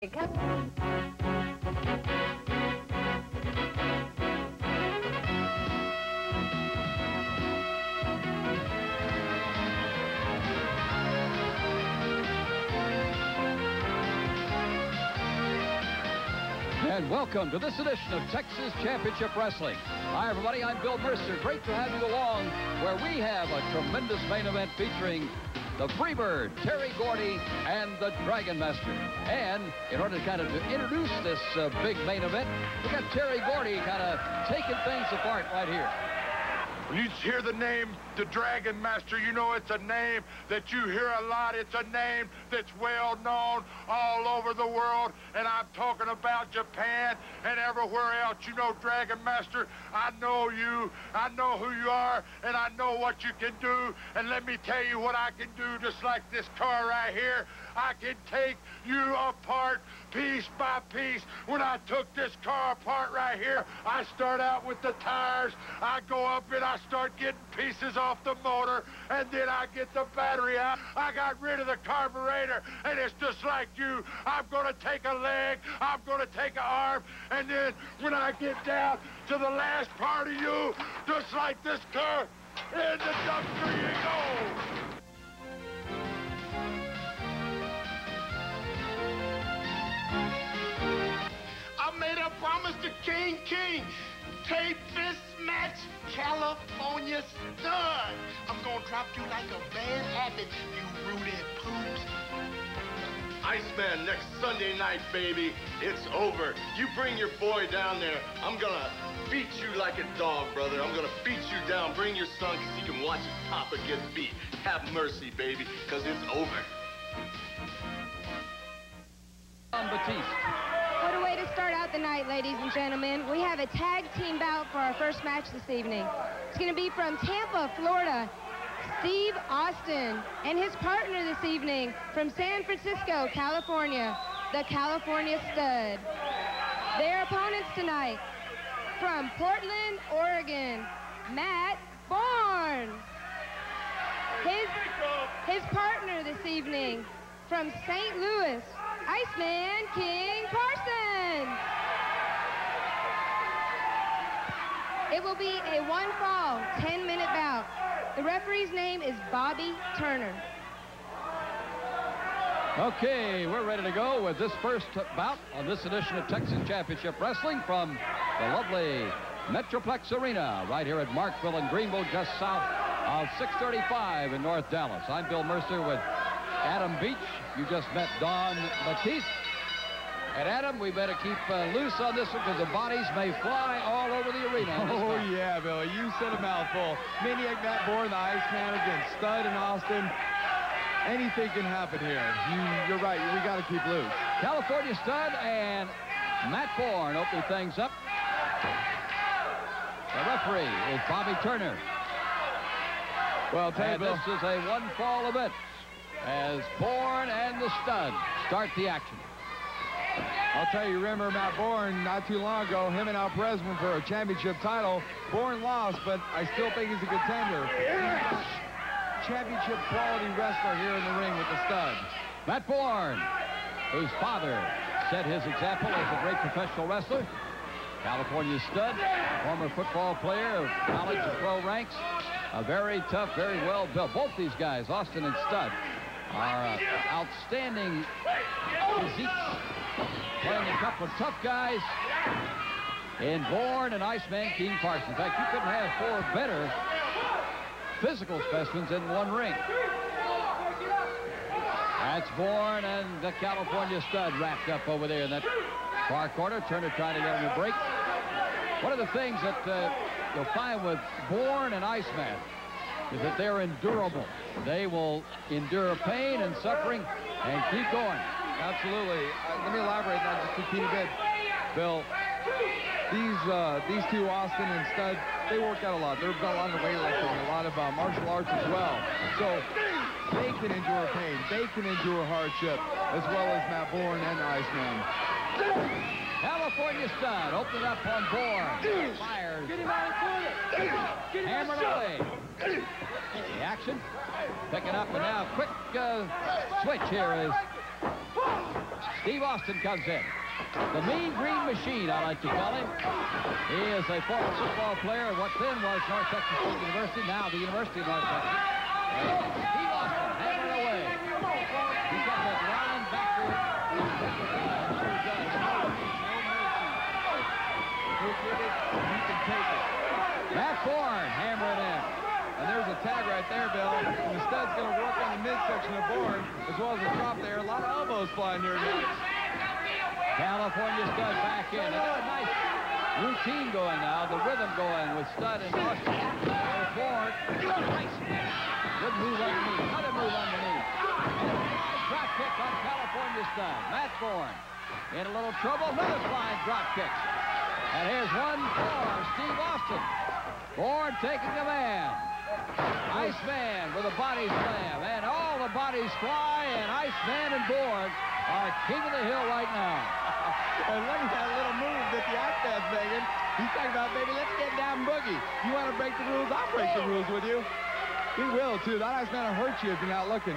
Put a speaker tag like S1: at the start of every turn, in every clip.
S1: And welcome to this edition of Texas Championship Wrestling. Hi, everybody. I'm Bill Mercer. Great to have you along where we have a tremendous main event featuring the Freebird, Terry Gordy, and the Dragon Master. And in order to kind of introduce this big main event, we got Terry Gordy kind of taking things apart right here.
S2: When you hear the name, the Dragon Master, you know it's a name that you hear a lot. It's a name that's well known all over the world, and I'm talking about Japan and everywhere else. You know, Dragon Master, I know you, I know who you are, and I know what you can do. And let me tell you what I can do, just like this car right here. I can take you apart piece by piece. When I took this car apart right here, I start out with the tires. I go up and I start getting pieces off the motor, and then I get the battery out. I got rid of the carburetor, and it's just like you. I'm going to take a leg, I'm going to take an arm, and then when I get down to the last part of you, just like this car, in the dumpster you go.
S3: I made a promise to King. Tape this match, California stud. I'm gonna drop you like a bad habit, you rooted poops.
S4: Iceman, next Sunday night, baby. It's over. You bring your boy down there. I'm gonna beat you like a dog, brother. I'm gonna beat you down. Bring your son, because he can watch his papa get beat. Have mercy, baby, because it's over.
S1: Batiste.
S5: What a way to start out the night, ladies and gentlemen. We have a tag team bout for our first match this evening. It's going to be from Tampa, Florida, Steve Austin, and his partner this evening from San Francisco, California, the California Stud. Their opponents tonight from Portland, Oregon, Matt Borne. His partner this evening from St. Louis, Iceman King Parsons. It will be a one-fall, 10-minute bout. The referee's name is Bobby Turner.
S1: Okay, we're ready to go with this first bout on this edition of Texas Championship Wrestling from the lovely Metroplex Arena right here at Markville and Greenville, just south of 635 in North Dallas. I'm Bill Mercer with Adam Beach. You just met Don Batiste. And Adam, we better keep loose on this one because the bodies may fly all over the arena.
S6: Oh, yeah, Billy. You said a mouthful. Maniac Matt Borne, the Iceman against Stud and Austin. Anything can happen here. You're right. We got to keep loose.
S1: California Stud and Matt Borne opening things up. The referee is Bobby Turner.
S6: Well,
S1: and this is a one-fall event as Borne and the Stud start the action.
S6: I'll tell you, remember Matt Borne not too long ago, him and Al Perez went for a championship title. Borne lost, but I still think he's a contender. Championship quality wrestler here in the ring with the Stud.
S1: Matt Borne, whose father set his example as a great professional wrestler. California Stud, former football player of college and pro ranks. A very tough, very well built. Both these guys, Austin and Stud, are outstanding physiques. Playing a couple of tough guys in Borne and Iceman King Parsons. In fact, you couldn't have four better physical specimens in one ring. That's Borne and the California Stud wrapped up over there in that far corner. Turner trying to get him to break. One of the things that you'll find with Borne and Iceman is that they're endurable. They will endure pain and suffering and keep going.
S6: Absolutely. Let me elaborate on that just a teeny bit. Bill, these two, Austin and Stud, they work out a lot. They've got a lot of weightlifting, a lot of martial arts as well. So they can endure pain. They can endure hardship, as well as Matt Borne and Iceman.
S1: California Stud opened up on Borne. Fires. Hammered away. The action picking up, and now quick switch here is Steve Austin comes in. The Mean Green Machine, I like to call him. He is a former football player at what then was North Texas State University, now the University of North Texas. Steve Austin hammering away. He's got that linebacker.
S6: You can take it.
S1: Matt Borne hammering in.
S6: And there's a tag right there, Bill. And the stud's going to work on the midsection of Borne, as well as the drop there. A lot of elbows flying here tonight.
S1: California stud back in. They got a nice routine going now, the rhythm going with Stud and Austin. There's Borne. Nice. Good move underneath. Another move underneath. And a drop kick on California stud. Matt Borne in a little trouble. Another flying drop kick. And here's one for Steve Austin. Borne taking the man. Iceman with a body slam. And all the bodies fly, and Iceman and Borne are king of the hill right now.
S6: And look at that little move that the Iceman's making. He's talking about, baby, let's get down boogie. You want to break the rules? I'll break the rules with you. He will, too. That Iceman will hurt you if you're not looking.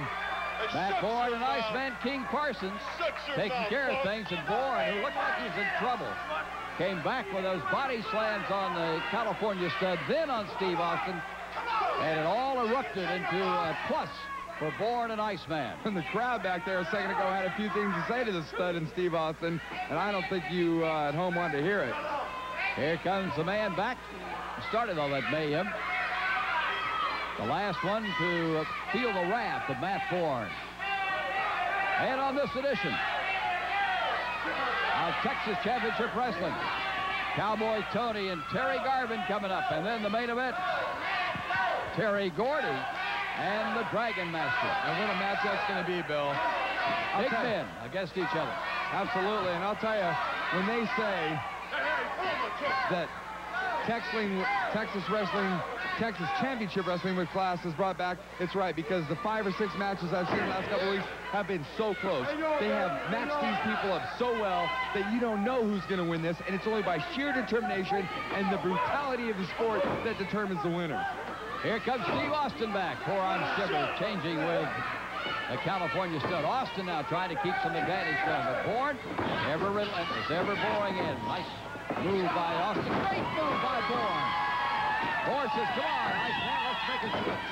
S1: Matt Borne and Iceman King Parsons taking care of things, and Borne, who looked like he's in trouble, came back with those body slams on the California stud, then on Steve Austin, and it all erupted into a plus for Borne and Iceman.
S6: And the crowd back there a second ago had a few things to say to the stud and Steve Austin, and I don't think you at home wanted to hear it.
S1: Here comes the man back. Started all that mayhem. The last one to feel the wrath of Matt Borne. And on this edition of Texas Championship Wrestling, Cowboy Tony and Terry Garvin coming up. And then the main event, Terry Gordy and the Dragon Master.
S6: And what a match that's going to be, Bill.
S1: Big men against each other.
S6: Absolutely. And I'll tell you, when they say that Texas Championship Wrestling with class is brought back, it's right, because the 5 or 6 matches I've seen the last couple of weeks have been so close. They have matched these people up so well that you don't know who's going to win this, and it's only by sheer determination and the brutality of the sport that determines the winner.
S1: Here comes Steve Austin back. Forearm shiver, changing with the California stud. Austin now trying to keep some advantage going, but Borne ever relentless, ever boring in. Nice move by Austin. Great move by Borne. Borne says, come on, Iceman, let's make a switch.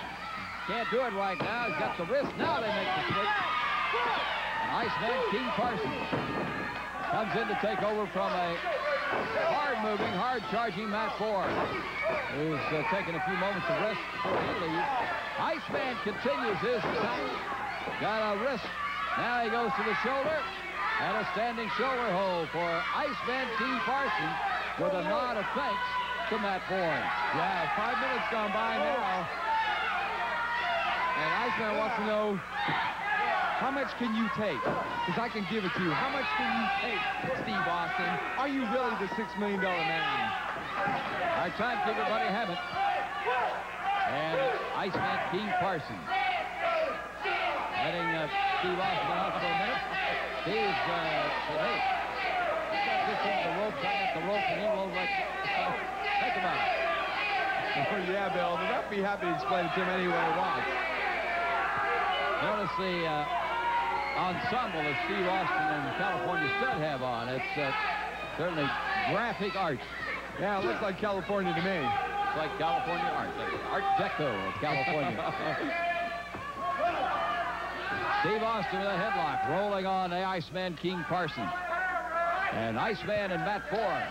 S1: Can't do it right now. He's got the wrist. Now they make the switch. And Iceman King Parsons comes in to take over from a hard-moving, hard-charging Matt Borne, who's taking a few moments of rest before he leaves. Iceman continues his attack. Got a wrist. Now he goes to the shoulder. And a standing shoulder hold for Iceman King Parsons with a nod of thanks to Matt Borne.
S6: Yeah, 5 minutes gone by now. And Iceman wants to know, how much can you take? Because I can give it to you. How much can you take, Steve Austin? Are you really the $6 million man?
S1: Our timekeeper, Buddy Hammett. And Iceman King Parsons. Letting Steve Austin off for a minute. Steve said, hey, he's got this on the rope, I got the rope, and he won't like, think about it.
S6: Oh, yeah, Bill. The ref be happy to explain it to him any way he wants.
S1: Notice the ensemble that Steve Austin and the California stud have on. It's certainly graphic art.
S6: Yeah, it looks like California to me.
S1: It's like California art. Art Deco of California. Steve Austin with a headlock, rolling on the Iceman King Parsons. And Iceman and Matt Borne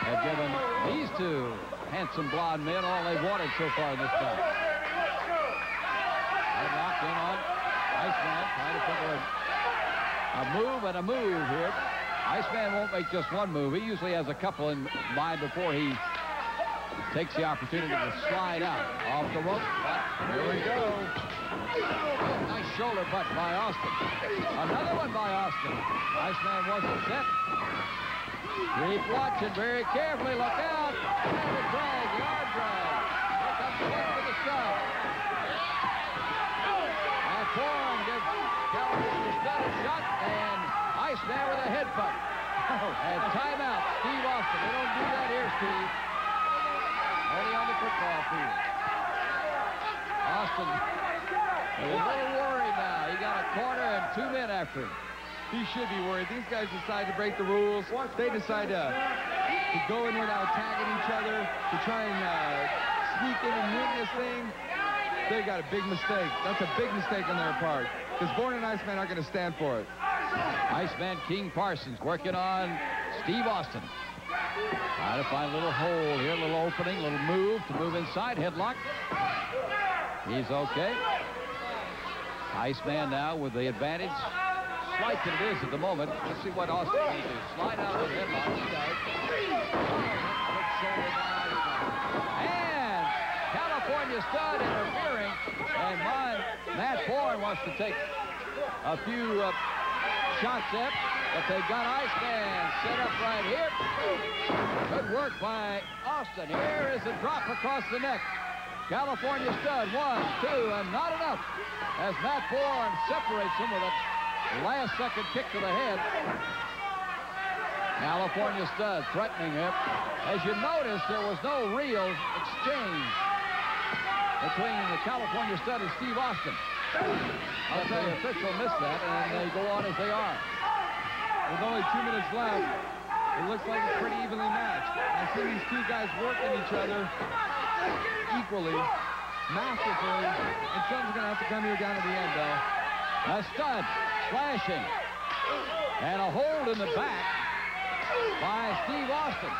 S1: have given these two handsome blonde men all they've wanted so far in this fight. Headlock in on Iceman, trying to put a move and a move here. Iceman won't make just one move. He usually has a couple in mind before he takes the opportunity to slide out. Off the rope. Here we go. Nice shoulder butt by Austin. Another one by Austin. Iceman wasn't set. Keep watching very carefully. Look out. And the drag, the arm drag. Here comes the one for the stud. And Borne gives California stud a shot, and Iceman with a headbutt. And timeout, Steve Austin. They don't do that here, Steve. Only on the football field. Austin is a little worried now. He got a corner and 2 men after him.
S6: he should be worried. These guys decide to break the rules. They decide to go in without tagging each other, to try and sneak in and win this thing. They got a big mistake. That's a big mistake on their part, because Borne and Iceman aren't going to stand for it.
S1: Iceman King Parsons working on Steve Austin. Trying to find a little hole here, a little opening, a little move to move inside. Headlock. He's okay. Iceman now with the advantage. Slight that it is at the moment. Let's see what Austin can do. Slide out of the headlock. He does. And California Stud interfering. And Matt Borne wants to take a few shots at, but they've got Iceman set up right here. Good work by Austin. Here is a drop across the neck. California Stud, 1, 2, and not enough as Matt Borne separates him with a last-second kick to the head. California Stud threatening him. As you notice, there was no real exchange between the California Stud and Steve Austin. I'll tell you, the official missed that, and they go on as they are.
S6: With only 2 minutes left, it looks like it's pretty evenly matched. I see these two guys working each other equally, masterfully, and something's going to have to come here down at the end, though.
S1: A Stud slashing, and a hold in the back by Steve Austin.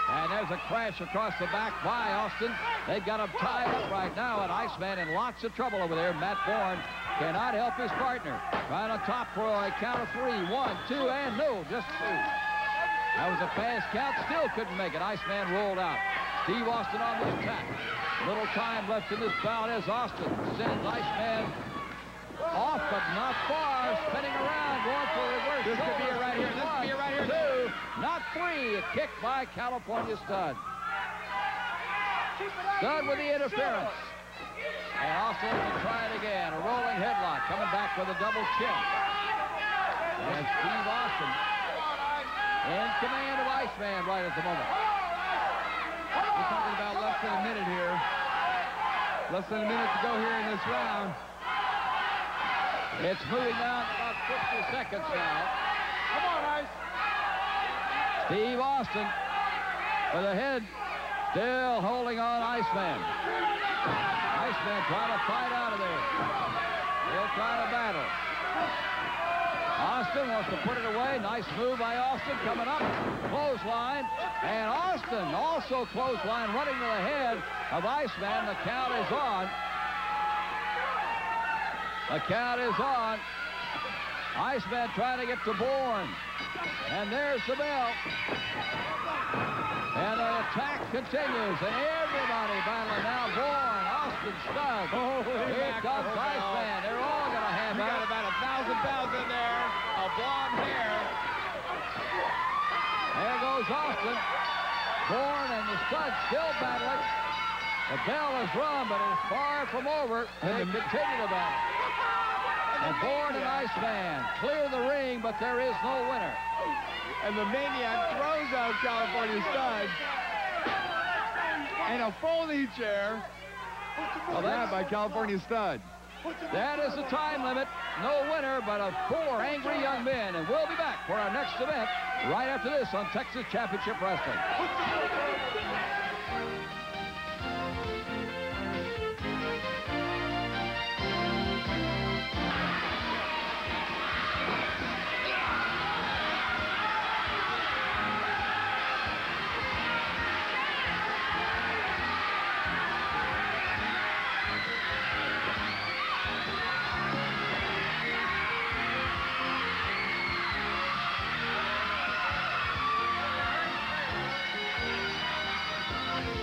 S1: And there's a crash across the back by Austin. They've got him tied up right now, and Iceman in lots of trouble over there. Matt Borne cannot help his partner. Trying to top for a count of 3. 1, 2, and no, just 2. That was a fast count. Still couldn't make it. Iceman rolled out. Steve Austin on the attack. Little time left in this bout as Austin sends Iceman off, but not far. Spinning around, going for a reverse.
S6: This could be it right here. This could be it right here.
S1: 2, not 3. A kick by California Stud. Stud with the interference. And Austin will try it again. A rolling headlock, coming back with a double chin. And Steve Austin in command of Iceman right at the moment.
S6: We're talking about less than a minute here. Less than a minute to go here in this round.
S1: It's moving down to about 50 seconds now.
S3: Come on, Ice.
S1: Steve Austin with a head still holding on Iceman. Iceman trying to fight out of there. He'll try to battle. Austin wants to put it away. Nice move by Austin coming up. Clothesline. And Austin also clothesline running to the head of Iceman. The count is on. The count is on. Iceman trying to get to Borne. And there's the bell. And the attack continues. And everybody battling now. Borne, Austin, Stud. Here comes Iceman. They're all going to have
S6: You got about 1,000 pounds in there. A blonde hair.
S1: There goes Austin. Borne and the Stud still battling. The bell is rung, but it's far from over. They continue to battle. And Borne and Iceman clear the ring, but there is no winner.
S6: And the Maniac throws out California Stud. And a folding chair. Well, that by California Stud.
S1: That is the time limit. No winner, but 4 angry young men. And we'll be back for our next event right after this on Texas Championship Wrestling.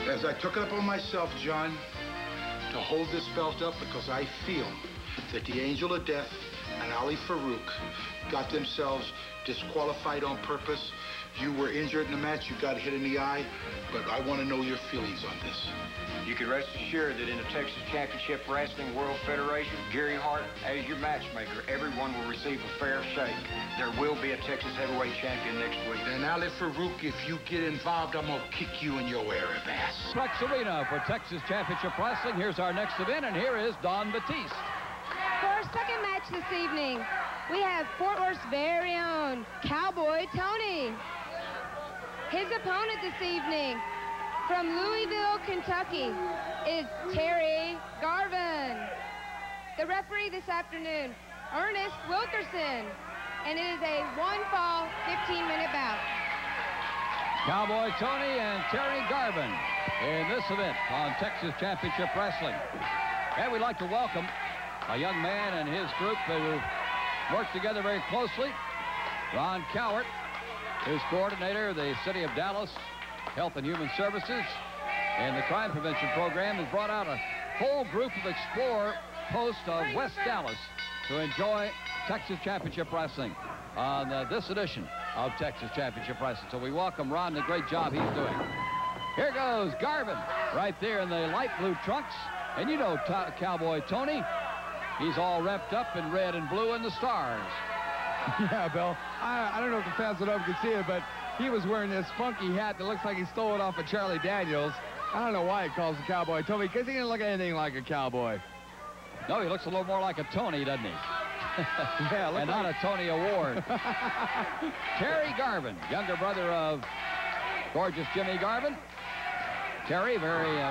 S2: As I took it upon myself, John, to hold this belt up because I feel that the Angel of Death and Ali Farouk got themselves disqualified on purpose. You were injured in the match, you got hit in the eye, but I want to know your feelings on this.
S7: You can rest assured that in the Texas Championship Wrestling World Federation, Gary Hart, as your matchmaker, everyone will receive a fair shake. There will be a Texas heavyweight champion next week.
S2: And Ali Farouk, if you get involved, I'm going to kick you in your air of ass.
S1: Flex Arena for Texas Championship Wrestling. Here's our next event, and here is Don Batiste.
S5: For our second match this evening, we have Fort Worth's very own Cowboy Tony. His opponent this evening from Louisville, Kentucky is Terry Garvin. The referee this afternoon, Ernest Wilkerson, and it is a one-fall, 15-minute bout.
S1: Cowboy Tony and Terry Garvin in this event on Texas Championship Wrestling. And we'd like to welcome a young man and his group who work together very closely. Ron Cowart, who's coordinator of the City of Dallas Health and Human Services and the Crime Prevention Program, has brought out a whole group of explorer posts of West Dallas to enjoy Texas Championship Wrestling on this edition of Texas Championship Wrestling. So we welcome Ron, the great job he's doing. Here goes Garvin right there in the light blue trunks. And you know Cowboy Tony, he's all wrapped up in red and blue and the stars.
S6: Yeah, Bill. I don't know if the fans at home can see it, but he was wearing this funky hat that looks like he stole it off of Charlie Daniels. I don't know why he calls him Cowboy Tony, because he didn't look anything like a cowboy.
S1: No, he looks a little more like a Tony, doesn't he?
S6: Yeah,
S1: and not a Tony Award. Terry Garvin, younger brother of gorgeous Jimmy Garvin. Terry, very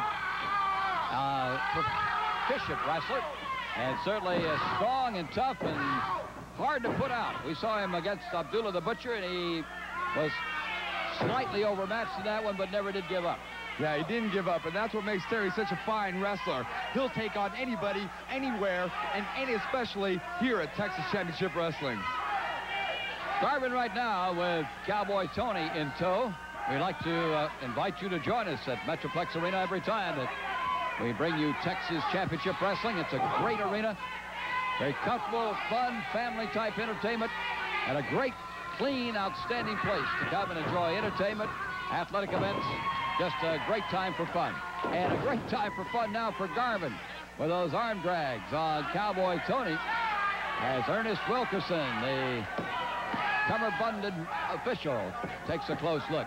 S1: proficient wrestler, and certainly strong and tough and hard to put out. We saw him against Abdullah the Butcher, and he was slightly overmatched in that one, but never did give up.
S6: Yeah, he didn't give up, and that's what makes Terry such a fine wrestler. He'll take on anybody, anywhere, and especially here at Texas Championship Wrestling.
S1: Garvin right now with Cowboy Tony in tow. We'd like to invite you to join us at Metroplex Arena every time that we bring you Texas Championship Wrestling. It's a great arena, very comfortable, fun, family-type entertainment, and a great, clean, outstanding place to come and enjoy entertainment, athletic events. Just a great time for fun. And a great time for fun now for Garvin with those arm drags on Cowboy Tony as Ernest Wilkerson, the cummerbunded official, takes a close look.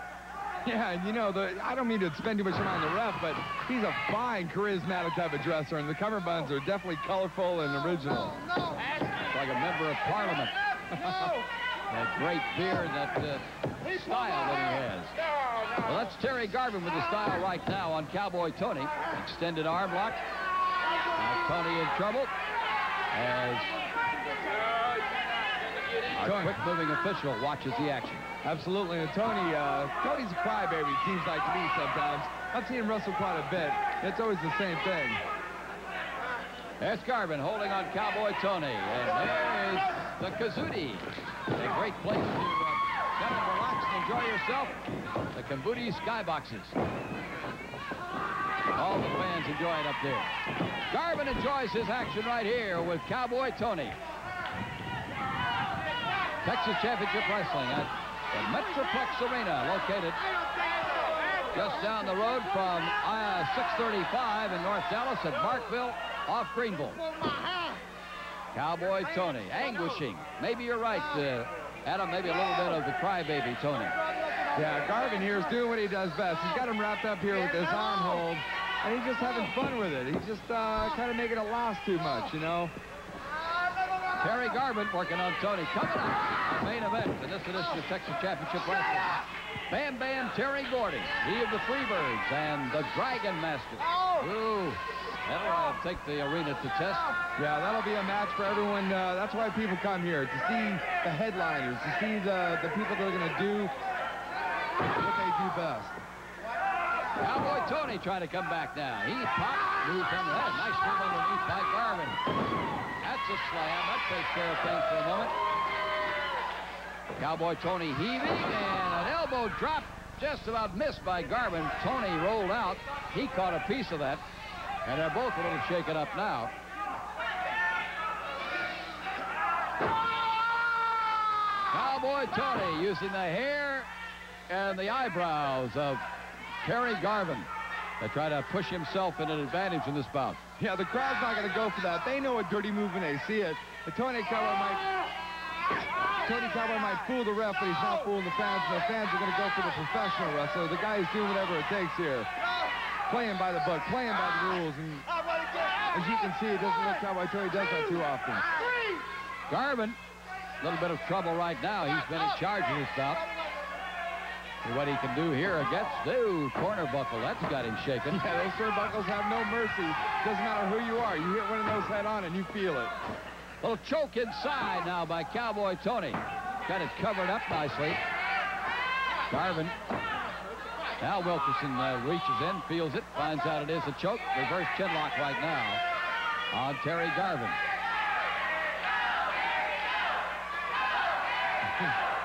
S6: Yeah, and you know, I don't mean to spend too much time on the ref, but he's a fine, charismatic type of dresser, and the cummerbunds are definitely colorful and original.
S1: It's like a member of Parliament. That great beard, that style that he has. Well, that's Terry Garvin with the style right now on Cowboy Tony. Extended arm lock. Now Tony in trouble as our quick-moving official watches the action.
S6: Absolutely, and Tony's a crybaby, it seems like to me sometimes. I've seen him wrestle quite a bit. It's always the same thing.
S1: There's Garvin holding on Cowboy Tony, and there is the Kazudi. A great place to come and relax and enjoy yourself. The Kambuti skyboxes. All the fans enjoy it up there. Garvin enjoys his action right here with Cowboy Tony. Texas Championship Wrestling at the Metroplex Arena, located just down the road from 635 in North Dallas at Markville off Greenville. Cowboy Tony, anguishing. Maybe you're right, Adam, maybe a little bit of the crybaby Tony.
S6: Yeah, Garvin here is doing what he does best. He's got him wrapped up here with this arm hold, and he's just having fun with it. He's just kind of making it last too much, you know.
S1: Terry Garvin working on Tony. Coming up, our main event in this edition of Texas Championship Wrestling. Bam Bam Terry Gordy, he of the Freebirds, and the Dragon Master. Ooh, that'll take the arena to test.
S6: Yeah, that'll be a match for everyone. That's why people come here, to see the headliners, to see the people that are going to do what they do best.
S1: Cowboy Tony trying to come back now. He popped, moved from the head. Nice move underneath by Garvin. That's a slam. That takes care of things for a moment. Cowboy Tony heaving, and an elbow drop just about missed by Garvin. Tony rolled out. He caught a piece of that, and they're both a little shaken up now. Cowboy Tony using the hair and the eyebrows of Terry Garvin to try to push himself in an advantage in this bout.
S6: Yeah, the crowd's not going to go for that. They know a dirty move when they see it. The Tony Cowboy might fool the ref, but he's not fooling the fans. And the fans are going to go for the professional wrestler. The guy is doing whatever it takes here. Playing by the book, playing by the rules. And as you can see, it doesn't look Cowboy Tony does that too often.
S1: Garvin a little bit of trouble right now. He's been in charge of this bout. See what he can do here against the corner buckle. That's got him shaking.
S6: Yeah, those turnbuckles have no mercy. Doesn't matter who you are. You hit one of those head on and you feel it.
S1: Little choke inside now by Cowboy Tony. Got it covered up nicely. Garvin. Now Wilkerson reaches in, feels it, finds out it is a choke. Reverse chinlock right now on Terry Garvin.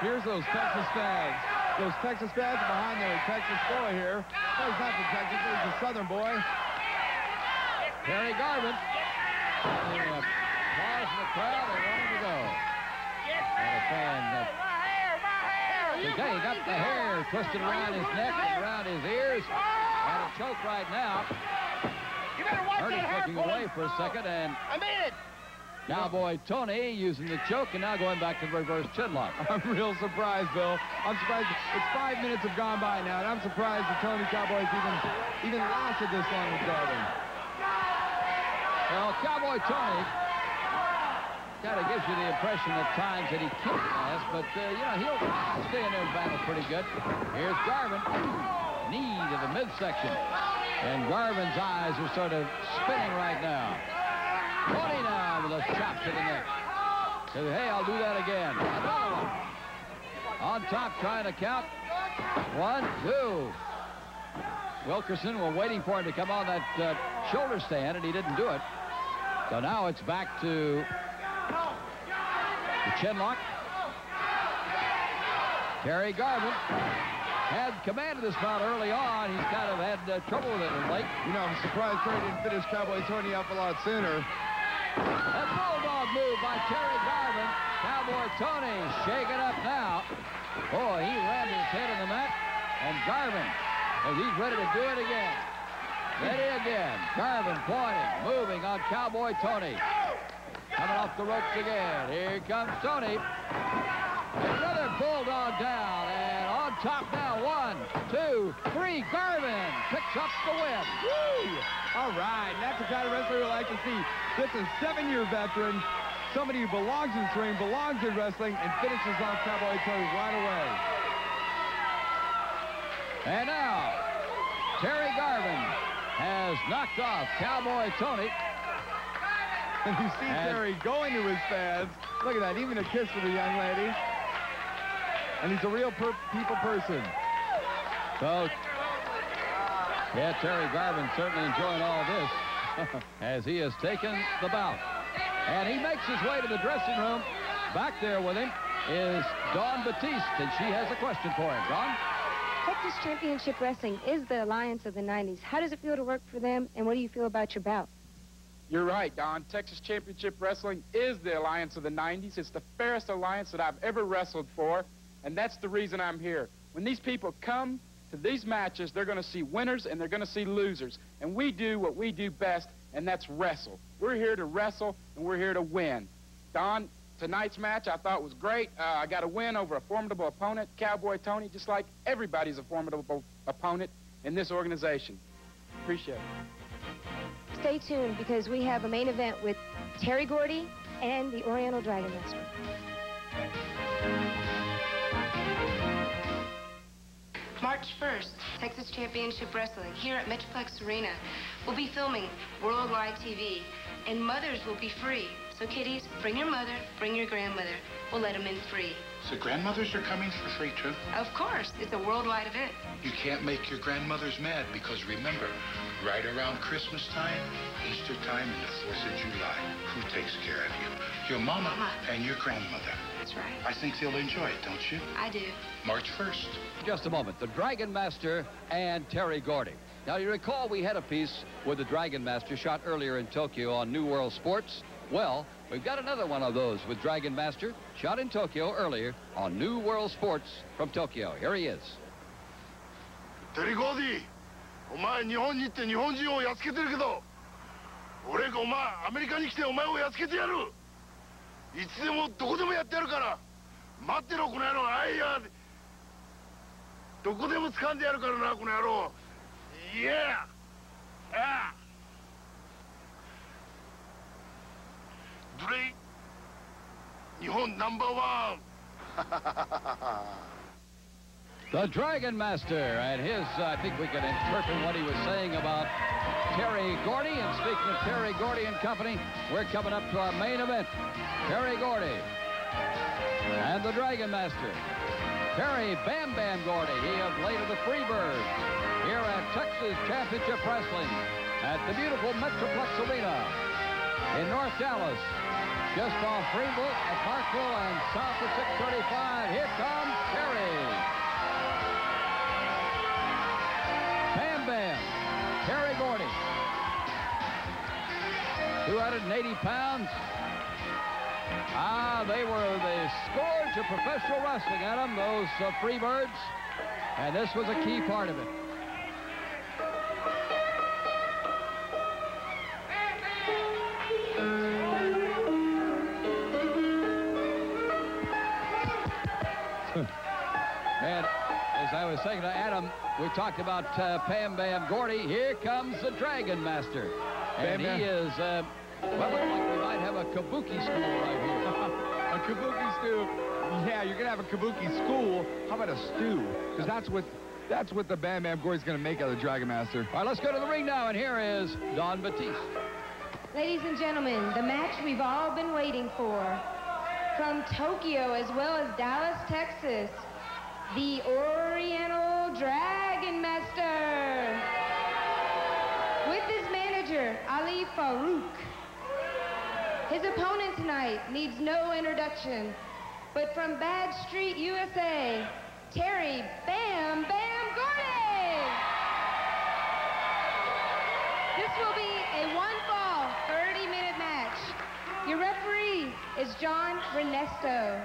S6: Here's those Texas fans. Those Texas fans behind their Texas boy here. No, he's not the Texas, he's the Southern boy.
S1: Terry Garvin. Applause in the crowd. They want him to go. And a fan. Okay, he got the hair twisted around his neck and around his ears. And a choke right now.
S3: You better watch
S1: Erich looking away for a second, and Cowboy Tony using the choke and now going back to the reverse chinlock.
S6: I'm real surprised, Bill. I'm surprised. It's 5 minutes have gone by now, and I'm surprised that Tony Cowboy's even lasted this long with Garvin.
S1: Well, Cowboy Tony kind of gives you the impression at times that he can't last, but, you know, he'll stay in there and battle pretty good. Here's Garvin. Knee to the midsection. And Garvin's eyes are sort of spinning right now. Tony now with a chop to the neck. Says, hey, I'll do that again. Another one. On top, trying to count. 1, 2. Wilkerson, we're waiting for him to come on that shoulder stand, and he didn't do it. So now it's back to the chinlock. Terry Garvin had command of this bout early on. He's kind of had trouble with it late.
S6: You know, I'm surprised Terry didn't finish Cowboy Tony up a lot sooner.
S1: That bulldog move by Terry Garvin. Cowboy Tony shaking up now. Boy, he rammed his head in the mat. And Garvin, as he's ready to do it again. Ready again. Garvin pointing, moving on Cowboy Tony. Coming off the ropes again. Here comes Tony. Another bulldog down. And on top now. 1, 2, 3. Garvin picks up the win.
S6: Woo! All right. That's the kind of wrestler we like to see. This is a 7-year veteran. Somebody who belongs in this ring, belongs in wrestling, and finishes off Cowboy Tony right away.
S1: And now, Terry Garvin has knocked off Cowboy Tony.
S6: And you see Terry going to his fans. Look at that, even a kiss for the young lady. And he's a real people person.
S1: So, yeah, Terry Garvin certainly enjoying all this as he has taken the bout. And he makes his way to the dressing room. Back there with him is Dawn Batiste, and she has a question for him. Dawn?
S5: Texas Championship Wrestling is the alliance of the 90s. How does it feel to work for them, and what do you feel about your bout?
S8: You're right, Don. Texas Championship Wrestling is the alliance of the 90s. It's the fairest alliance that I've ever wrestled for, and that's the reason I'm here. When these people come to these matches, they're going to see winners and they're going to see losers. And we do what we do best, and that's wrestle. We're here to wrestle, and we're here to win. Don, tonight's match I thought was great. I got a win over a formidable opponent, Cowboy Tony, just like everybody's a formidable opponent in this organization. Appreciate it.
S5: Stay tuned, because we have a main event with Terry Gordy and the Oriental Dragon Master. March 1st, Texas Championship Wrestling here at Metroplex Arena. We'll be filming worldwide TV, and mothers will be free. So kiddies, bring your mother, bring your grandmother. We'll let them in free.
S9: So grandmothers are coming for free, too?
S5: Of course, it's a worldwide event.
S9: You can't make your grandmothers mad, because remember, right around Christmas time, Easter time, and the 4th of July, who takes care of you? Your mama and your grandmother.
S5: That's right.
S9: I think they'll enjoy it, don't you?
S5: I do.
S9: March 1st.
S1: Just a moment. The Dragon Master and Terry Gordy. Now, you recall we had a piece with the Dragon Master shot earlier in Tokyo on New World Sports. Well, we've got another one of those with Dragon Master shot in Tokyo earlier on New World Sports from Tokyo. Here he is.
S2: Terry Gordy, お前日本に行って日本人をやっつけてるけど、俺がお前アメリカに来てお前をやっつけてやる。いつでもどこでもやってやるから。待ってろこの野郎。あいや。どこでも掴んでやるからなこの野郎。いや。あ。どれ。
S3: You're number one.
S1: The Dragon Master, and his, I think we can interpret what he was saying about Terry Gordy. And speaking of Terry Gordy and company, we're coming up to our main event. Terry Gordy and the Dragon Master. Terry Bam Bam Gordy, he of late of the Freebirds, here at Texas Championship Wrestling at the beautiful Metroplex Arena in North Dallas, just off Greenville at Parkville and south of 635. Here comes Terry. Bam Bam, Terry Gordy, 280 pounds. They were the scourge of professional wrestling, Adam, those Freebirds, and this was a key part of it. And as I was saying to Adam, we talked about Bam Bam Gordy. Here comes the Dragon Master. And he is, well, looks like we might have a kabuki school right here.
S6: A kabuki stew. Yeah, you're going to have a kabuki school. How about a stew? Because that's what the Bam Bam Gordy's going to make out of the Dragon Master.
S1: All right, let's go to the ring now, and here is Don Batiste.
S5: Ladies and gentlemen, the match we've all been waiting for. From Tokyo as well as Dallas, Texas, the Oriental Dragon Master. With his manager, Ali Farouk. His opponent tonight needs no introduction, but from Bad Street, USA, Terry Bam Bam Gordy. This will be a one-fall, 30-minute match. Your referee is John Renesto.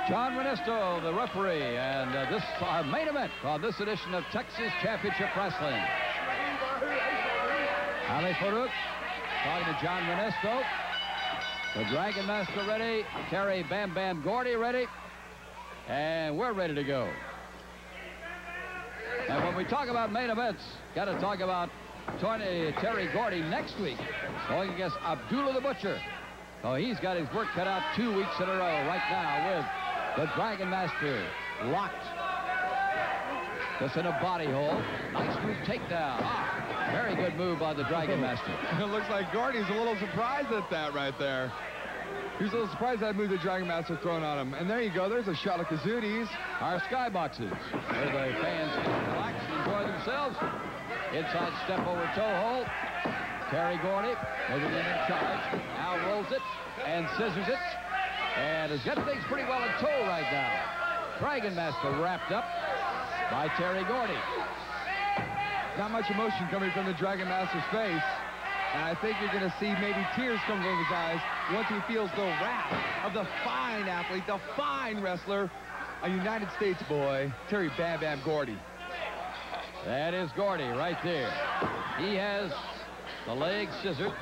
S1: John Renesto, the referee, and this is our main event on this edition of Texas Championship Wrestling. Ali Farouk talking to John Renesto. The Dragon Master ready. Terry Bam Bam Gordy ready. And we're ready to go. And when we talk about main events, got to talk about Terry Gordy next week, going against Abdullah the Butcher. Oh, he's got his work cut out 2 weeks in a row right now with the Dragon Master locked. Just in a body hold. Nice move takedown. Very good move by the Dragon Master.
S6: It looks like Gordy's a little surprised at that right there. He's a little surprised at that move the Dragon Master thrown on him. And there you go. There's a shot of Kazooties.
S1: Our skyboxes, where the fans can relax and enjoy themselves. Inside step over toe hold. Terry Gordy moving in charge. Now rolls it and scissors it. And has got things pretty well in tow right now. Dragon Master wrapped up by Terry Gordy.
S6: Not much emotion coming from the Dragon Master's face. And I think you're going to see maybe tears come from his eyes once he feels the wrath of the fine athlete, the fine wrestler, a United States boy, Terry Bam Bam Gordy.
S1: That is Gordy right there. He has the leg scissored.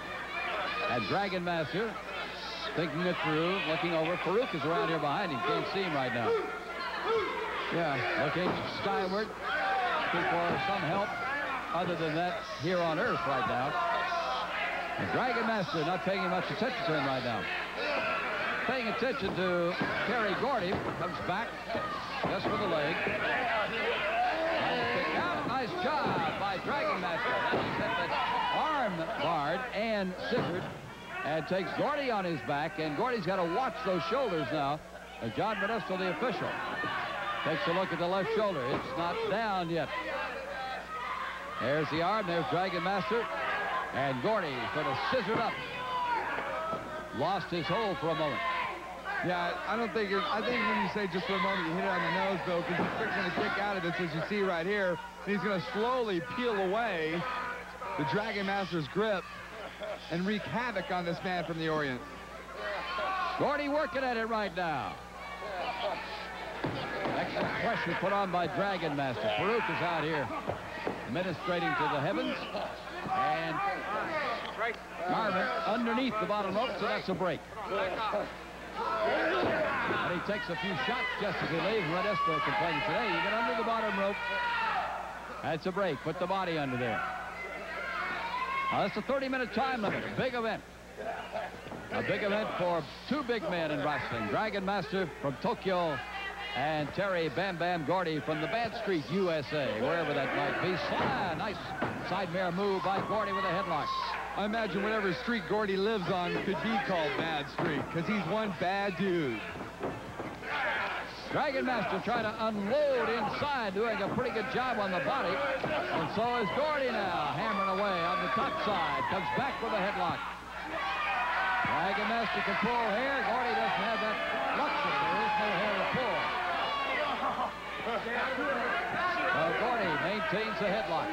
S1: And Dragon Master thinking it through, looking over. Farouk is around here behind him. Can't see him right now. Yeah, looking skyward. Looking for some help other than that here on Earth right now. The Dragon Master not paying much attention to him right now. Paying attention to Terry Gordy. Comes back just with the leg. Nice kick out. Nice job by Dragon Master. Now he's got that arm barred and scissored. And takes Gordy on his back. And Gordy's got to watch those shoulders now. And John Modesto, the official, takes a look at the left shoulder. It's not down yet. There's the arm. There's Dragon Master. And Gordy sort of scissored up. Lost his hold for a moment.
S6: Yeah, I think when you say just for a moment, you hit it on the nose, though, because he's going to kick out of this, as you see right here. And he's going to slowly peel away the Dragon Master's grip and wreak havoc on this man from the Orient.
S1: Gordy working at it right now. Excellent pressure put on by Dragon Master. Farouk is out here administrating to the heavens. And Garvin underneath the bottom rope, so that's a break. And he takes a few shots just as he leaves. Modesto complaining today. You get under the bottom rope. That's a break. Put the body under there. Now, that's a 30-minute time limit. A big event. A big event for two big men in wrestling. Dragon Master from Tokyo and Terry Bam Bam Gordy from the Bad Street, USA, wherever that might be. Nice side mirror move by Gordy with a headlock.
S6: I imagine whatever street Gordy lives on could be called Bad Street, because he's one bad dude.
S1: Dragon Master trying to unload inside, doing a pretty good job on the body. And so is Gordy now, hammering away on the top side. Comes back with a headlock. Dragon Master can pull hair. Gordy doesn't have that luxury. There is no hair to pull. Gordy maintains a headlock.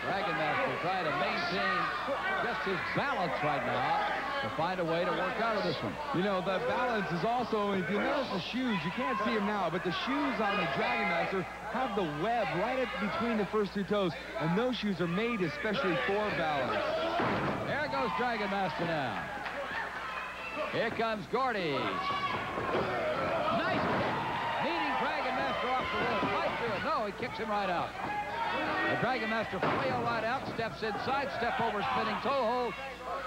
S1: Dragon Master trying to maintain just his balance right now to find a way to work out of this one.
S6: You know, the balance is also, if you notice the shoes, you can't see them now, but the shoes on the Dragon Master have the web right between the first two toes, and those shoes are made especially for balance.
S1: There goes Dragon Master now. Here comes Gordy. Nice kick. Meeting Dragon Master off the rope. Right through it. No, he kicks him right out. The Dragon Master flail right out, steps inside, step over spinning toe hold,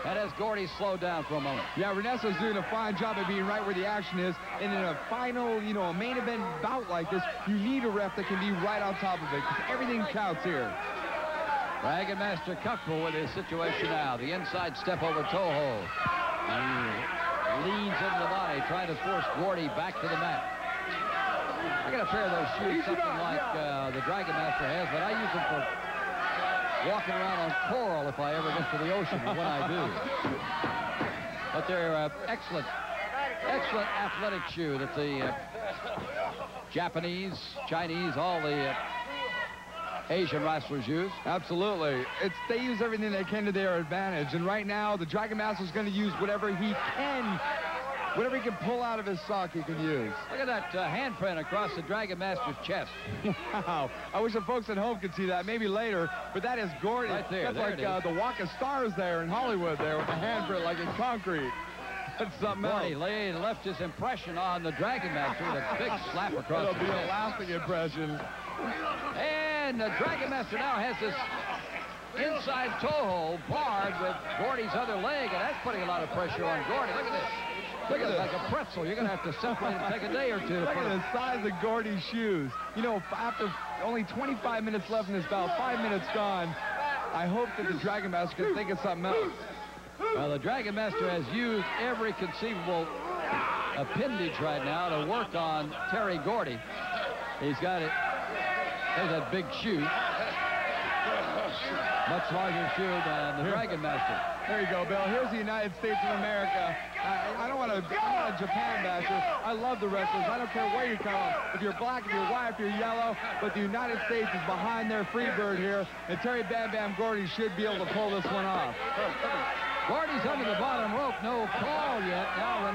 S1: and as Gordy slowed down for a moment.
S6: Yeah, Renesto's doing a fine job of being right where the action is, and in a final, you know, a main event bout like this, you need a ref that can be right on top of it, because everything counts here.
S1: Dragon Master comfortable with his situation now. The inside step over toe hold. He leans into the body, trying to force Gordy back to the mat. I got a pair of those shoes, something like the Dragon Master has, but I use them for walking around on coral if I ever get to the ocean, when I do. But they're excellent athletic shoe that the Japanese, Chinese, all the Asian wrestlers use.
S6: Absolutely. They use everything they can to their advantage, and right now the Dragon Master's going to use whatever he can. Whatever he can pull out of his sock, he can use.
S1: Look at that handprint across the Dragon Master's chest.
S6: Wow. I wish the folks at home could see that. Maybe later. But that is Gordy.
S1: Right there.
S6: That's like the Walk of Stars there in Hollywood there with the handprint like in concrete. That's something
S1: Gordy
S6: else.
S1: left his impression on the Dragon Master with a big slap across the
S6: It'll be
S1: chest.
S6: a lasting impression.
S1: And the Dragon Master now has this inside toe hold barred with Gordy's other leg, and that's putting a lot of pressure on Gordy. Look at this. Look at it, like a pretzel. You're going to have to separate and take a day or two.
S6: Look at the size of Gordy's shoes. You know, after only 25 minutes left in this bout, 5 minutes gone, I hope that the Dragon Master can think of something else.
S1: Well, the Dragon Master has used every conceivable appendage right now to work on Terry Gordy. He's got it. There's that big shoe. Much larger shoe than the Dragon Master.
S6: There you go, Bill. Here's the United States of America. I'm not a Japan basher. I love the wrestlers. I don't care where you come from. If you're black, if you're white, if you're yellow. But the United States is behind their Freebird here. And Terry Bam Bam Gordy should be able to pull this one off.
S1: Gordy's under the bottom rope. No call yet. Now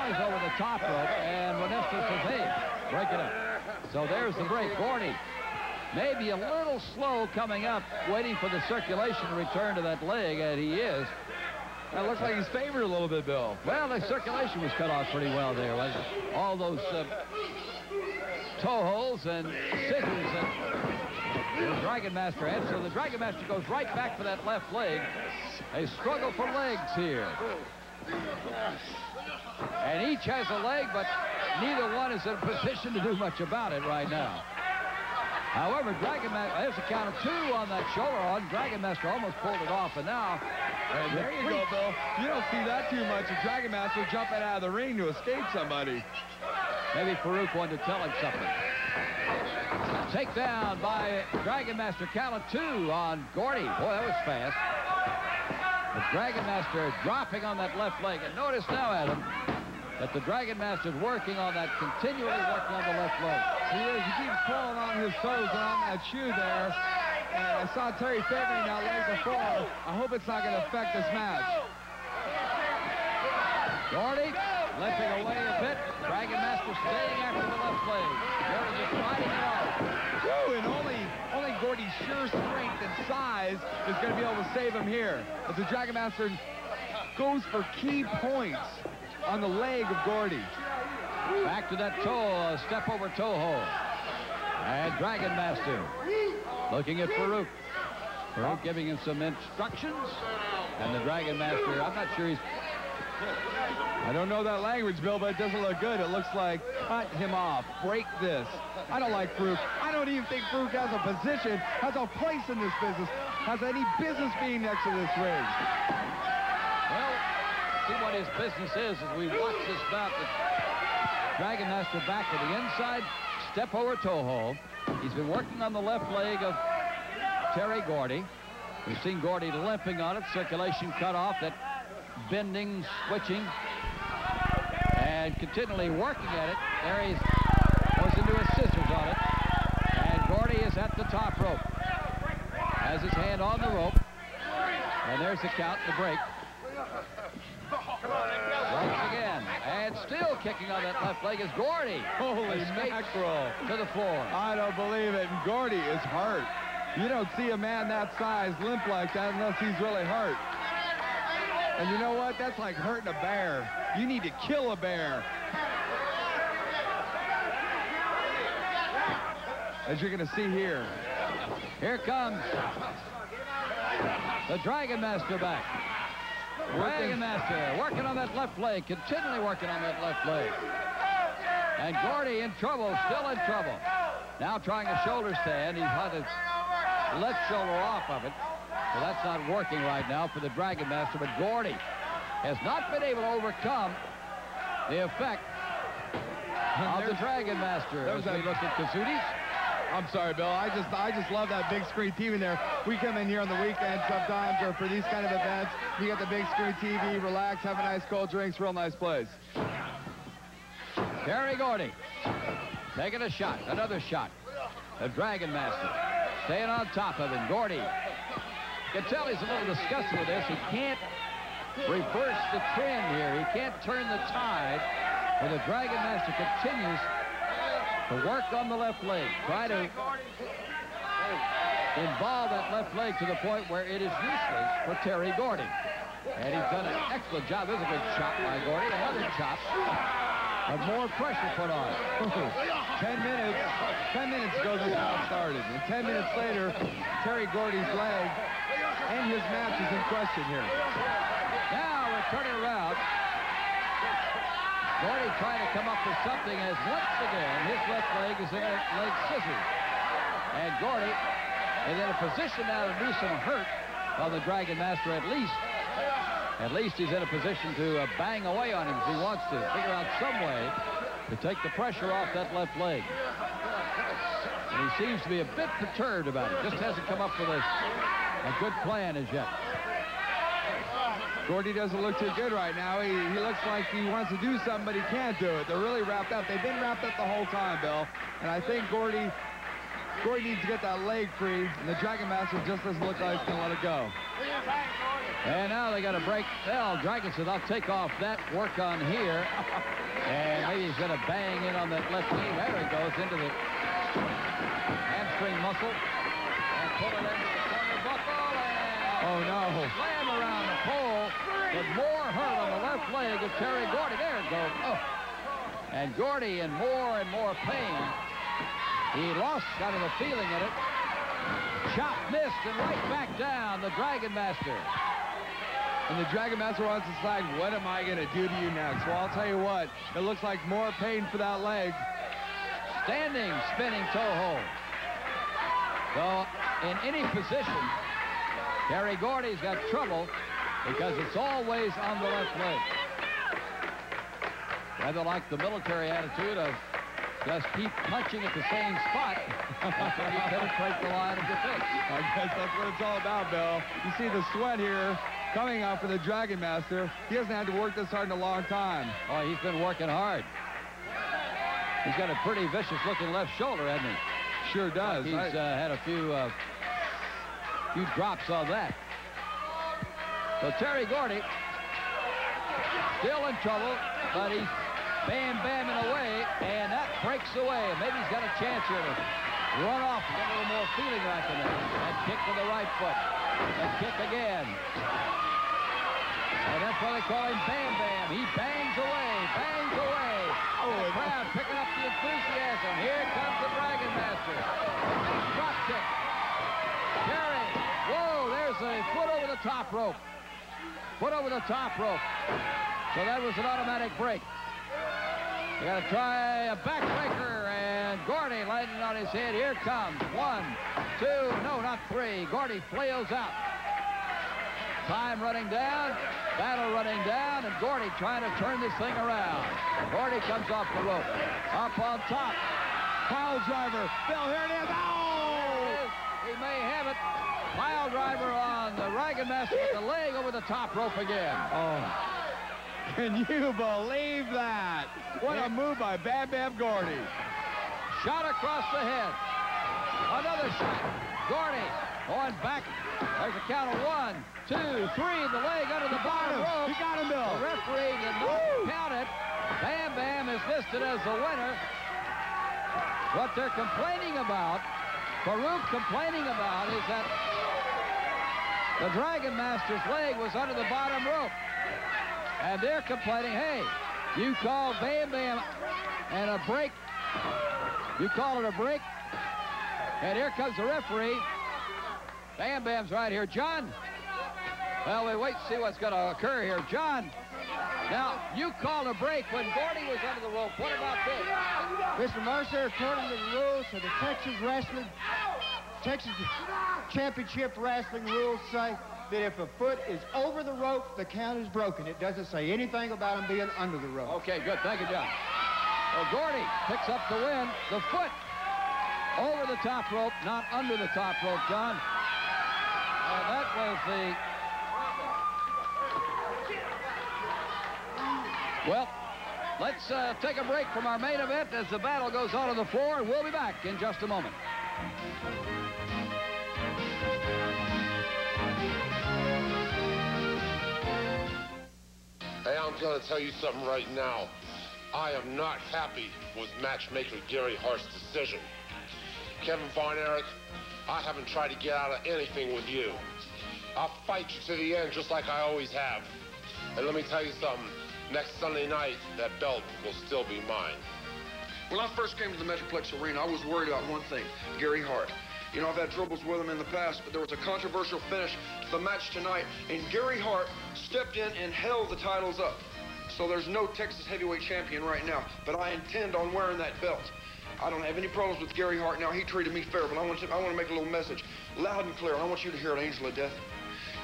S1: he's over the top rope. And Renesto says, hey, break it up. So there's the break. Gordy maybe a little slow coming up, waiting for the circulation to return to that leg, and he is.
S6: That looks like he's favored a little bit, Bill.
S1: Well, the circulation was cut off pretty well there, wasn't it? All those toe holes and scissors that the Dragon Master had. So the Dragon Master goes right back for that left leg. A struggle for legs here. And each has a leg, but neither one is in a position to do much about it right now. However, Dragon Master, there's a count of two on that shoulder on. Dragon Master almost pulled it off, and now...
S6: And there you go, Bill. You don't see that too much. A Dragon Master jumping out of the ring to escape somebody.
S1: Maybe Farouk wanted to tell him something. Takedown by Dragon Master, count of two on Gordy. Boy, that was fast. The Dragon Master dropping on that left leg. And notice now, Adam, that the Dragon Master is working on that, continually working on the left leg.
S6: He is. He keeps pulling on his toes and on that shoe there. And I saw Terry favoring that leg before. I hope it's not going to affect this match.
S1: Gordy limping away a bit. Dragon Master staying after the left leg. Gordy just fighting it off.
S6: Woo, and only Gordy's sheer strength and size is going to be able to save him here. As the Dragon Master goes for key points on the leg of Gordy.
S1: Back to that toe, step over toe hold. And Dragon Master looking at Farouk. Farouk giving him some instructions. And the Dragon Master, I'm not sure he's...
S6: I don't know that language, Bill, but it doesn't look good. It looks like cut him off, break this. I don't like Farouk. I don't even think Farouk has a position, has a place in this business, has any business being next to this ring.
S1: Well, see what his business is as we watch this bout. The Dragon Master back to the inside, step over toe hold. He's been working on the left leg of Terry Gordy. We've seen Gordy limping on it, circulation cut off, that bending, switching, and continually working at it. There he goes into his scissors on it, and Gordy is at the top rope. Has his hand on the rope, and there's the count, the break. Once again, and still kicking on that left leg is Gordy.
S6: Holy mackerel.
S1: To the floor.
S6: I don't believe it, and Gordy is hurt. You don't see a man that size limp like that unless he's really hurt. And you know what? That's like hurting a bear. You need to kill a bear. As you're going to see here.
S1: Here comes the Dragon Master back. Dragon Master working on that left leg, continually working on that left leg. And Gordy in trouble, still in trouble. Now trying a shoulder stand. He's had his left shoulder off of it. So that's not working right now for the Dragon Master, but Gordy has not been able to overcome the effect of the Dragon Master. As we look at Kazudis.
S6: I'm sorry, Bill. I just love that big screen TV there. We come in here on the weekend sometimes, or for these kind of events, you got the big screen TV, relax, have a nice cold drinks, real nice place.
S1: Terry Gordy taking a shot, another shot. The Dragon Master staying on top of him. Gordy, you can tell he's a little disgusted with this. He can't reverse the trend here. He can't turn the tide. And the Dragon Master continues to work on the left leg. Try to involve that left leg to the point where it is useless for Terry Gordy. And he's done an excellent job. There's a good shot by Gordy. Another chop. But more pressure put on.
S6: 10 minutes ago this all started. And 10 minutes later, Terry Gordy's leg and his match is in question here.
S1: Now we're turning around. Gordy trying to come up with something as once again his left leg is in a leg scissors. And Gordy is in a position now to do some hurt on the Dragon Master at least. At least he's in a position to bang away on him if he wants to. Figure out some way to take the pressure off that left leg. And he seems to be a bit perturbed about it. Just hasn't come up with a good plan as yet.
S6: Gordy doesn't look too good right now. He looks like he wants to do something, but he can't do it. They're really wrapped up. They've been wrapped up the whole time, Bill. And I think Gordy needs to get that leg free, and the Dragon Master just doesn't look like he's going to let it go.
S1: And now they got to break. Well, Dragon says, I'll take off that, work on here. And maybe he's going to bang in on that left knee. There he goes into the hamstring muscle. And pull it into the corner buckle. And
S6: oh, no.
S1: Slam around the pole. With more hurt on the left leg of Terry Gordy. There it goes. Oh. And Gordy in more and more pain. He lost kind of a feeling in it. Chop missed and right back down the Dragon Master.
S6: And the Dragon Master wants to decide, what am I going to do to you next? Well, I'll tell you what, it looks like more pain for that leg.
S1: Standing, spinning toe hold. So, in any position, Terry Gordy's got trouble because it's always on the left leg. Rather like the military attitude of just keep punching at the same spot until you penetrate the line of defense.
S6: I guess that's what it's all about, Bill. You see the sweat here coming out for the Dragon Master. He hasn't had to work this hard in a long time.
S1: Oh, he's been working hard. He's got a pretty vicious-looking left shoulder, hasn't he?
S6: Sure does.
S1: He's had a few drops on that. So Terry Gordy still in trouble, but he's bam-bamming away, and that breaks away. Maybe he's got a chance here to run off and get a little more feeling right in there. And kick with the right foot. And kick again. And that's why they call him Bam Bam. He bangs away, bangs away. Oh, the crowd picking up the enthusiasm. Here comes the Dragon Master. Drop kick. Terry. Whoa. Foot over the top rope. So that was an automatic break. We got to try a backbreaker, and Gordy landing on his head. Here comes 1, 2, no, not 3. Gordy flails out. Time running down, battle running down, and Gordy trying to turn this thing around. Gordy comes off the rope. Up on top. Pile driver. Bill, here it is. Oh! He may have it. Pile driver on the Dragon Master with the leg over the top rope again.
S6: Oh. Can you believe that? What a move by Bam Bam Gordy.
S1: Shot across the head. Another shot. Gordy going back. There's a count of 1, 2, 3. The leg under the bottom rope.
S6: He got him, Bill.
S1: The referee did not count it. Bam Bam is listed as the winner. What they're complaining about, Farouk complaining about, is that the Dragon Master's leg was under the bottom rope. And they're complaining, hey, you called Bam Bam and a break. You call it a break. And here comes the referee. Bam Bam's right here. John. Well, we wait to see what's going to occur here. John, now, you called a break when Gordy was under the rope. What about this?
S10: Mr. Mercer, according to the rules of the Texas Championship Wrestling rules say that if a foot is over the rope, the count is broken. It doesn't say anything about him being under the rope.
S1: Okay, good. Thank you, John. Well, Gordy picks up the win. The foot over the top rope, not under the top rope, John. And that was the... Well, let's take a break from our main event as the battle goes on the floor, and we'll be back in just a moment.
S11: Hey, I'm going to tell you something right now. I am not happy with matchmaker Gary Hart's decision. Kevin Von Erich, I haven't tried to get out of anything with you. I'll fight you to the end just like I always have. And let me tell you something. Next Sunday night, that belt will still be mine.
S12: When I first came to the Metroplex Arena, I was worried about one thing, Gary Hart. You know, I've had troubles with him in the past, but there was a controversial finish to the match tonight, and Gary Hart stepped in and held the titles up. So there's no Texas heavyweight champion right now, but I intend on wearing that belt. I don't have any problems with Gary Hart now. He treated me fair, but I want to make a little message loud and clear. I want you to hear it, Angel of Death.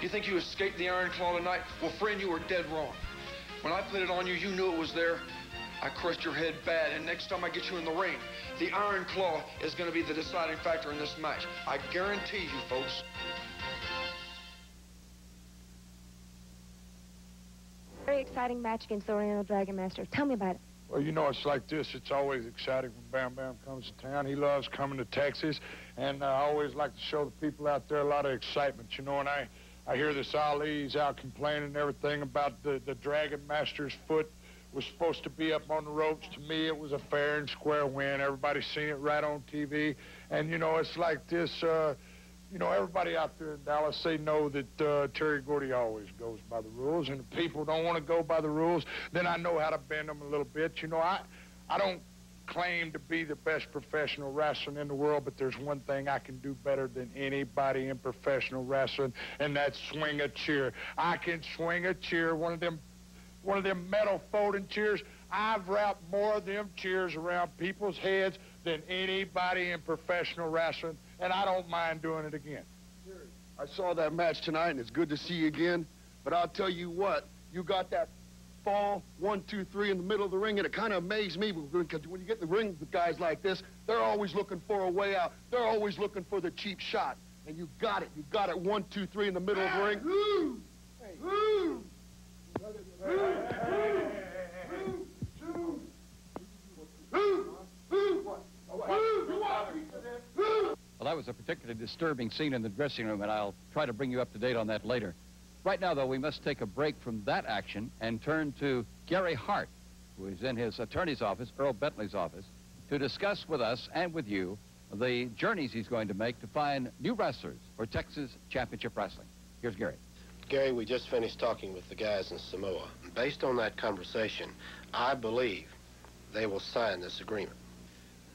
S12: You think you escaped the Iron Claw tonight? Well, friend, you were dead wrong. When I put it on you, you knew it was there. I crushed your head bad, and next time I get you in the ring, the Iron Claw is going to be the deciding factor in this match. I guarantee you, folks.
S5: Very exciting match against the Oriental Dragon Master. Tell me about it.
S9: Well, you know, it's like this. It's always exciting when Bam Bam comes to town. He loves coming to Texas, and I always like to show the people out there a lot of excitement, you know, and I hear this Ali's out complaining and everything about the Dragon Master's foot was supposed to be up on the ropes. To me, it was a fair and square win. Everybody's seen it right on TV. And, you know, it's like this, you know, everybody out there in Dallas, they know that Terry Gordy always goes by the rules. And if people don't want to go by the rules, then I know how to bend them a little bit. You know, I don't claim to be the best professional wrestler in the world, but there's one thing I can do better than anybody in professional wrestling, and that's swing a chair. I can swing a chair, one of them metal folding chairs. I've wrapped more of them chairs around people's heads than anybody in professional wrestling, and I don't mind doing it again.
S12: I saw that match tonight, and it's good to see you again, but I'll tell you what, you got that fall, 1, 2, 3 in the middle of the ring, and it kind of amazed me because when you get in the ring with guys like this, they're always looking for a way out. They're always looking for the cheap shot, and you got it. You got it 1, 2, 3 in the middle of the ring.
S1: Well, that was a particularly disturbing scene in the dressing room, and I'll try to bring you up to date on that later. Right now, though, we must take a break from that action and turn to Gary Hart, who is in his attorney's office, Earl Bentley's office, to discuss with us and with you the journeys he's going to make to find new wrestlers for Texas Championship Wrestling. Here's Gary.
S11: Gary, we just finished talking with the guys in Samoa. Based on that conversation, I believe they will sign this agreement.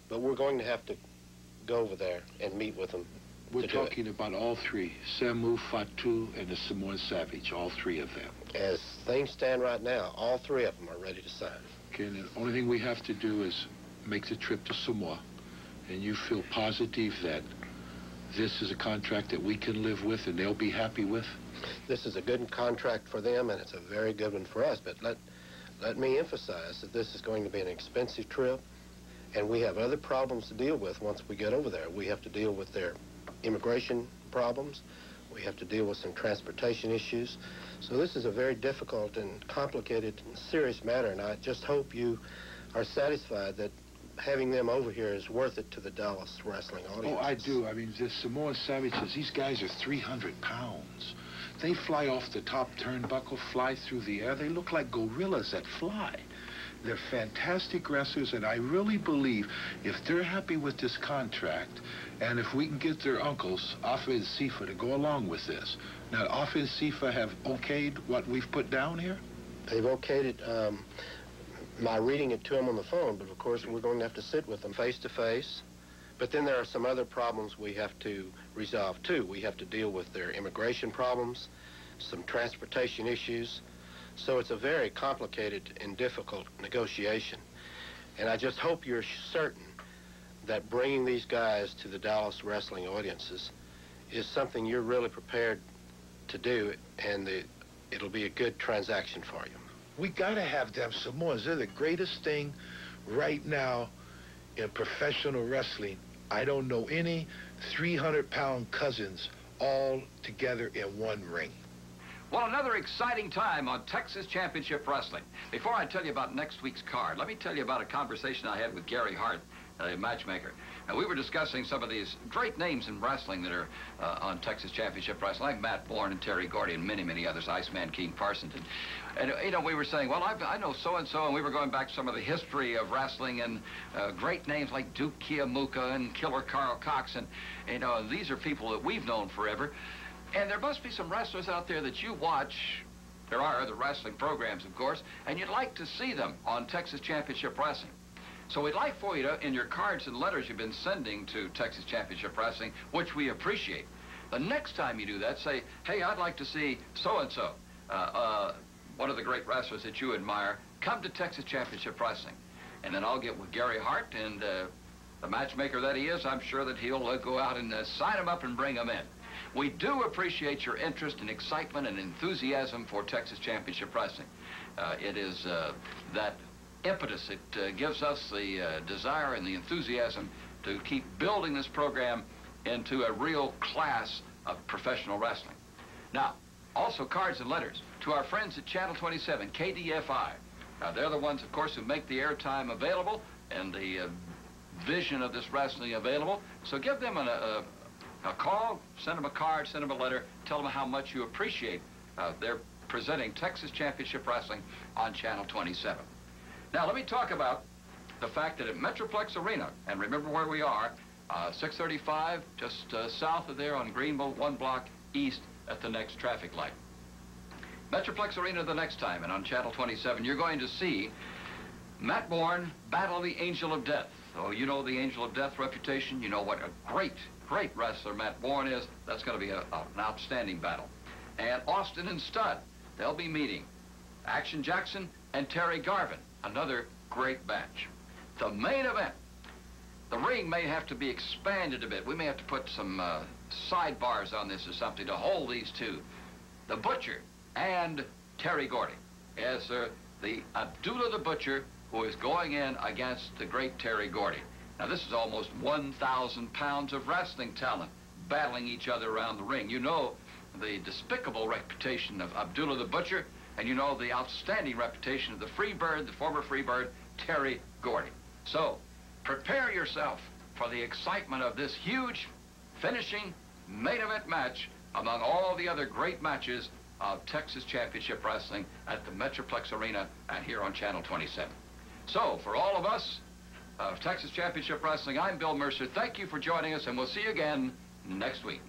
S11: But we're going to have to go over there and meet with them.
S9: We're talking about all three, Samu, Fatu, and the Samoan Savage, all three of them.
S13: As things stand right now, all three of them are ready to sign.
S11: Okay, and the only thing we have to do is make the trip to Samoa, and you feel positive that this is a contract that we can live with and they'll be happy with?
S13: This is a good contract for them, and it's a very good one for us, but let me emphasize that this is going to be an expensive trip, and we have other problems to deal with once we get over there. We have to deal with their immigration problems. We have to deal with some transportation issues. So this is a very difficult and complicated and serious matter, and I just hope you are satisfied that having them over here is worth it to the Dallas wrestling audience.
S11: Oh, I do. I mean, the Samoan Savages, these guys are 300 pounds. They fly off the top turnbuckle, fly through the air. They look like gorillas that fly. They're fantastic wrestlers, and I really believe if they're happy with this contract, and if we can get their uncles, Afa and Sifa, to go along with this. Now, Afa and Sifa have okayed what we've put down here?
S13: They've okayed it, my reading it to them on the phone, but of course we're going to have to sit with them face to face. But then there are some other problems we have to resolve too. We have to deal with their immigration problems, some transportation issues. So it's a very complicated and difficult negotiation. And I just hope you're certain that bringing these guys to the Dallas wrestling audiences is something you're really prepared to do, and it'll be a good transaction for you.
S11: We gotta have them Samoans. They're the greatest thing right now in professional wrestling. I don't know any 300-pound cousins all together in one ring.
S1: Well, another exciting time on Texas Championship Wrestling. Before I tell you about next week's card, let me tell you about a conversation I had with Gary Hart, a matchmaker. And we were discussing some of these great names in wrestling that are on Texas Championship Wrestling, like Matt Borne and Terry Gordy and many, many others, Iceman, Parsons. And you know, we were saying, well, I know so-and-so, and we were going back to some of the history of wrestling and great names like Duke Kiamuka and Killer Carl Cox. And, you know, these are people that we've known forever. And there must be some wrestlers out there that you watch. There are other wrestling programs, of course, and you'd like to see them on Texas Championship Wrestling. So we'd like for you to, in your cards and letters you've been sending to Texas Championship Wrestling, which we appreciate, the next time you do that, say, hey, I'd like to see so-and-so, one of the great wrestlers that you admire, come to Texas Championship Wrestling. And then I'll get with Gary Hart, and the matchmaker that he is, I'm sure that he'll go out and sign them up and bring them in. We do appreciate your interest and excitement and enthusiasm for Texas Championship Wrestling. It is that impetus. It gives us the desire and the enthusiasm to keep building this program into a real class of professional wrestling. Now, also cards and letters to our friends at Channel 27, KDFI. They're the ones, of course, who make the airtime available and the vision of this wrestling available. So give them a call, send them a card, send them a letter, tell them how much you appreciate their presenting Texas Championship Wrestling on Channel 27. Now, let me talk about the fact that at Metroplex Arena, and remember where we are, 635, just south of there on Greenville, 1 block east at the next traffic light. Metroplex Arena the next time, and on Channel 27, you're going to see Matt Borne battle the Angel of Death. Oh, you know the Angel of Death reputation. You know what a great wrestler Matt Borne is. That's going to be an outstanding battle. And Austin and Studd, they'll be meeting Action Jackson and Terry Garvin, another great match. The main event, the ring may have to be expanded a bit. We may have to put some sidebars on this or something to hold these two. The Butcher and Terry Gordy. Yes, sir, the Abdullah the Butcher, who is going in against the great Terry Gordy. Now, this is almost 1,000 pounds of wrestling talent battling each other around the ring. You know the despicable reputation of Abdullah the Butcher, and you know the outstanding reputation of the Freebird, the former Freebird, Terry Gordy. So, prepare yourself for the excitement of this huge finishing main event match among all the other great matches of Texas Championship Wrestling at the Metroplex Arena and here on Channel 27. So, for all of us of Texas Championship Wrestling, I'm Bill Mercer. Thank you for joining us, and we'll see you again next week.